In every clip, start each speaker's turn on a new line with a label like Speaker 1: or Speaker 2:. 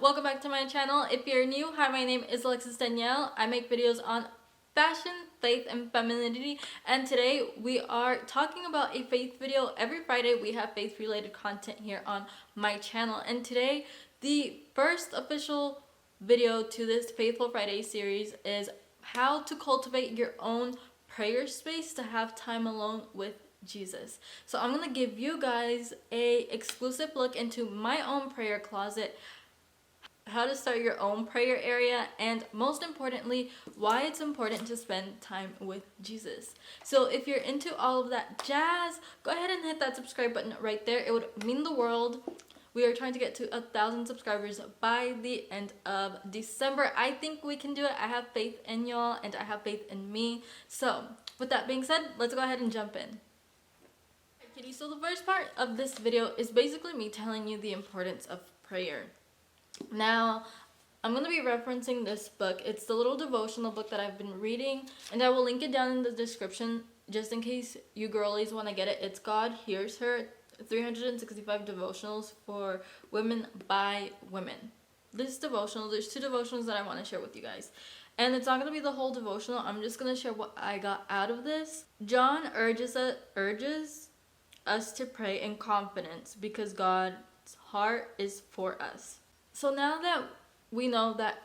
Speaker 1: welcome back to my channel. If you're new, hi, my name is Alexis Danielle. I make videos on fashion, faith, and femininity, and today we are talking about a faith video. Every Friday we have faith related content here on my channel, and today the first official video to this Faithful Friday series is how to cultivate your own prayer space to have time alone with Jesus. So I'm gonna give you guys a exclusive look into my own prayer closet, how to start your own prayer area, and most importantly, why it's important to spend time with Jesus. So if you're into all of that jazz, go ahead and hit that subscribe button right there. It would mean the world. We are trying to get to 1,000 subscribers by the end of December. I think we can do it. I have faith in y'all, and I have faith in me. So with that being said, let's go ahead and jump in. Kitty, so the first part of this video is basically me telling you the importance of prayer. Now, I'm going to be referencing this book. It's the little devotional book that I've been reading, and I will link it down in the description just in case you girlies want to get it. It's God Hears Her, 365 devotionals for women by women. This devotional, there's two devotionals that I want to share with you guys. And it's not going to be the whole devotional. I'm just going to share what I got out of this. John urges us to pray in confidence because God's heart is for us. So now that we know that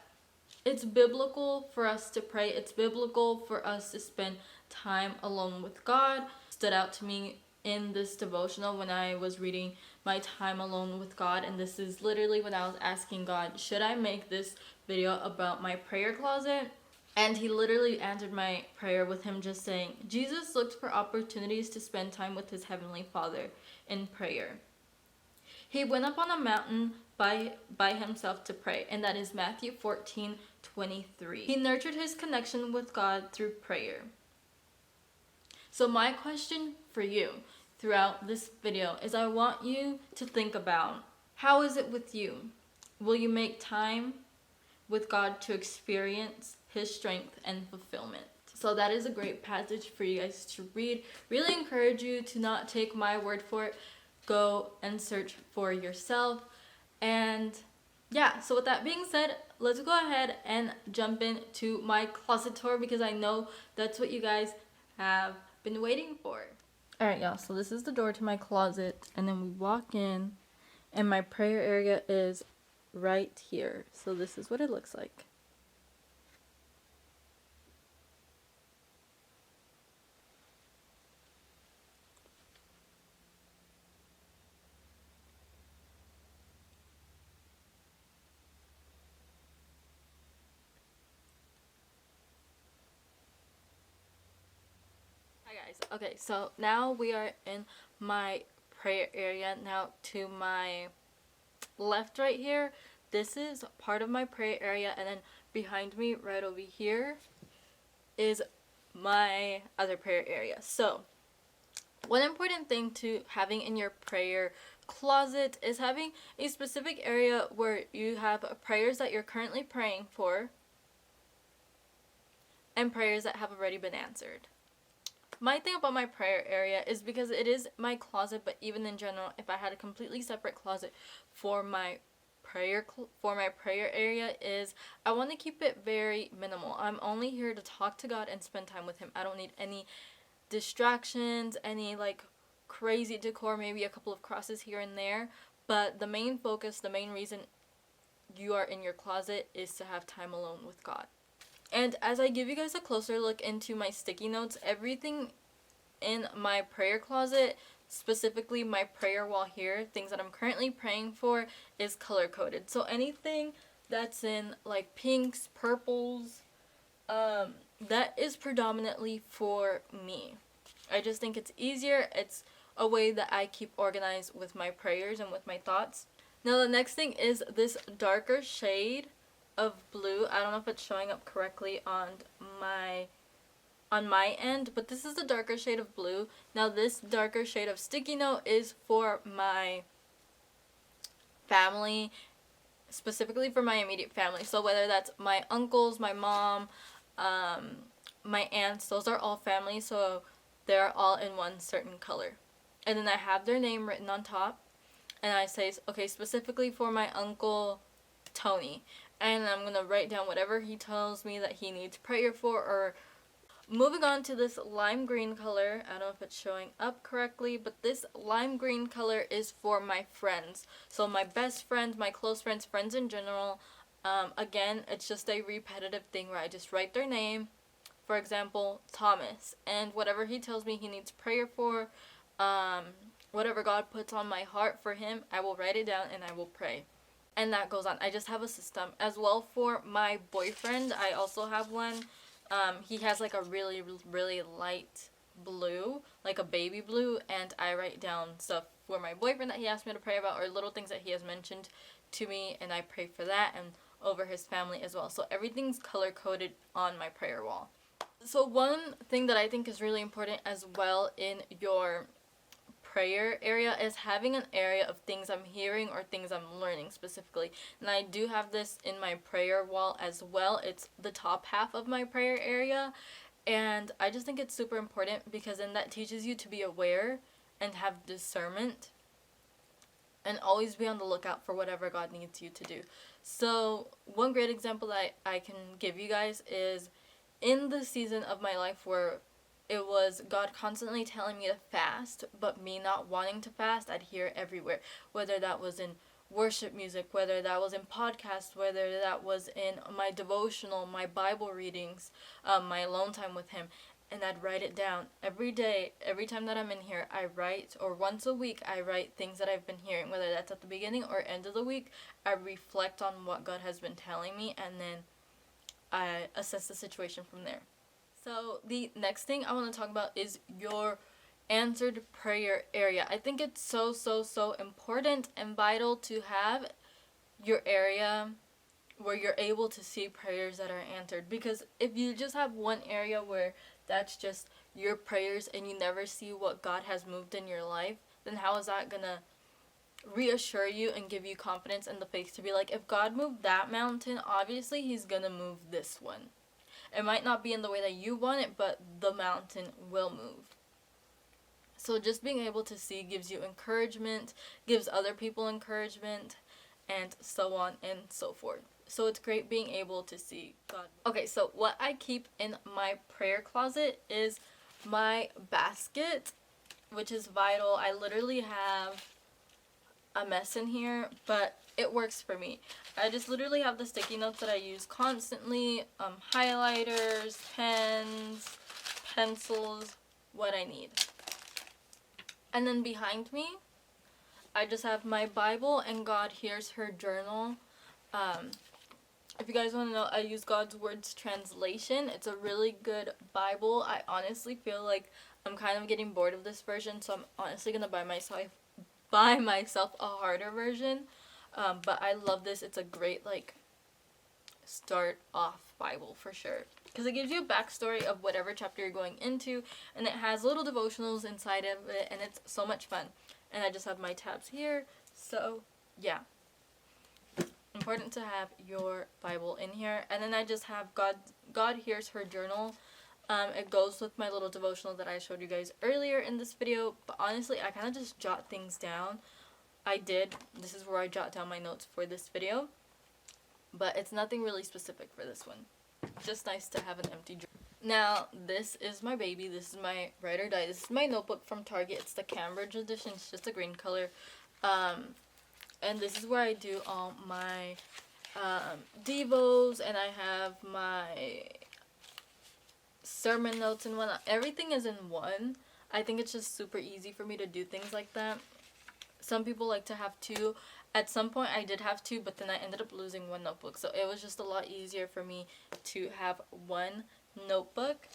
Speaker 1: it's biblical for us to pray, it's biblical for us to spend time alone with God, stood out to me in this devotional when I was reading my time alone with God. And this is literally when I was asking God, should I make this video about my prayer closet? And he literally answered my prayer with him just saying, Jesus looked for opportunities to spend time with his heavenly Father in prayer. He went up on a mountain by himself to pray, and that is Matthew 14:23. He nurtured his connection with God through prayer. So my question for you throughout this video is I want you to think about, how is it with you? Will you make time with God to experience his strength and fulfillment? So that is a great passage for you guys to read. Really encourage you to not take my word for it. Go and search for yourself. And yeah, so with that being said, let's go ahead and jump into my closet tour because I know that's what you guys have been waiting for. Alright, y'all, so this is the door to my closet, and then we walk in, and my prayer area is right here. So this is what it looks like. Hi guys. Okay, so now we are in my prayer area. Now to my left right here, this is part of my prayer area, and then behind me right over here is my other prayer area. So one important thing to having in your prayer closet is having a specific area where you have prayers that you're currently praying for and prayers that have already been answered. My thing about my prayer area is because it is my closet, but even in general, if I had a completely separate closet for my prayer area, is I want to keep it very minimal. I'm only here to talk to God and spend time with him. I don't need any distractions, any like crazy decor, maybe a couple of crosses here and there, but the main focus, the main reason you are in your closet is to have time alone with God. And as I give you guys a closer look into my sticky notes, everything in my prayer closet, specifically my prayer wall here, things that I'm currently praying for, is color coded. So anything that's in like pinks, purples, that is predominantly for me. I just think it's easier. It's a way that I keep organized with my prayers and with my thoughts. Now the next thing is this darker shade of blue. I don't know if it's showing up correctly on my end, but this is the darker shade of blue. Now this darker shade of sticky note is for my family, specifically for my immediate family. So whether that's my uncles, my mom, my aunts, those are all family, so they're all in one certain color. And then I have their name written on top, and I say, okay, specifically for my uncle Tony. And I'm going to write down whatever he tells me that he needs prayer for. Or moving on to this lime green color. I don't know if it's showing up correctly, but this lime green color is for my friends. So my best friends, my close friends, friends in general. Again, it's just a repetitive thing where I just write their name. For example, Thomas. And whatever he tells me he needs prayer for, whatever God puts on my heart for him, I will write it down and I will pray. And that goes on. I just have a system. As well for my boyfriend, I also have one. He has like a really, really light blue, like a baby blue, and I write down stuff for my boyfriend that he asked me to pray about, or little things that he has mentioned to me, and I pray for that and over his family as well. So everything's color-coded on my prayer wall. So one thing that I think is really important as well in your prayer area is having an area of things I'm hearing or things I'm learning specifically. And I do have this in my prayer wall as well. It's the top half of my prayer area. And I just think it's super important because then that teaches you to be aware and have discernment and always be on the lookout for whatever God needs you to do. So one great example that I can give you guys is in the season of my life where it was God constantly telling me to fast, but me not wanting to fast, I'd hear it everywhere. Whether that was in worship music, whether that was in podcasts, whether that was in my devotional, my Bible readings, my alone time with Him. And I'd write it down every day. Every time that I'm in here, I write, or once a week, I write things that I've been hearing. Whether that's at the beginning or end of the week, I reflect on what God has been telling me, and then I assess the situation from there. So the next thing I want to talk about is your answered prayer area. I think it's so important and vital to have your area where you're able to see prayers that are answered. Because if you just have one area where that's just your prayers and you never see what God has moved in your life, then how is that gonna reassure you and give you confidence and the faith to be like, if God moved that mountain, obviously He's gonna move this one. It might not be in the way that you want it, but the mountain will move. So just being able to see gives you encouragement, gives other people encouragement, and so on and so forth. So it's great being able to see God. Okay, so what I keep in my prayer closet is my basket, which is vital. I literally have a mess in here, but it works for me. I just literally have the sticky notes that I use constantly, highlighters, pens, pencils, what I need. And then behind me, I just have my Bible and God Hears Her journal. If you guys want to know, I use God's Words translation. It's a really good Bible. I honestly feel like I'm kind of getting bored of this version, so I'm honestly going to buy myself a harder version. But I love this. It's a great, like, start off Bible for sure. Because it gives you a backstory of whatever chapter you're going into. And it has little devotionals inside of it. And it's so much fun. And I just have my tabs here. So, yeah. Important to have your Bible in here. And then I just have God Hears Her journal. It goes with my little devotional that I showed you guys earlier in this video. But honestly, I kind of just jot things down. This is where I jot down my notes for this video. But it's nothing really specific for this one. Just nice to have an empty journal. Now, this is my baby. This is my Ride or Die. This is my notebook from Target. It's the Cambridge edition. It's just a green color. And this is where I do all my devos. And I have my sermon notes and whatnot. Everything is in one. I think it's just super easy for me to do things like that. Some people like to have two. At some point I did have two, but then I ended up losing one notebook. So it was just a lot easier for me to have one notebook.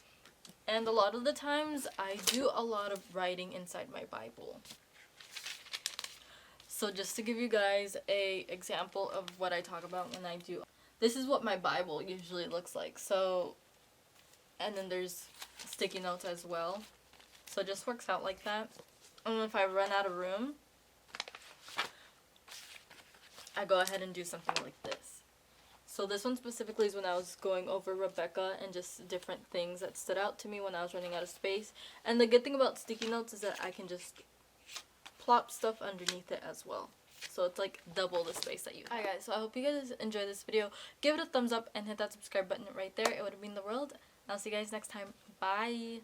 Speaker 1: And a lot of the times I do a lot of writing inside my Bible. So just to give you guys a example of what I talk about when I do. This is what my Bible usually looks like. So, and then there's sticky notes as well. So it just works out like that. And if I run out of room, I go ahead and do something like this. So this one specifically is when I was going over Rebecca and just different things that stood out to me when I was running out of space. And the good thing about sticky notes is that I can just plop stuff underneath it as well. So it's like double the space that you have. Alright guys, so I hope you guys enjoyed this video. Give it a thumbs up and hit that subscribe button right there. It would mean the world. And I'll see you guys next time. Bye.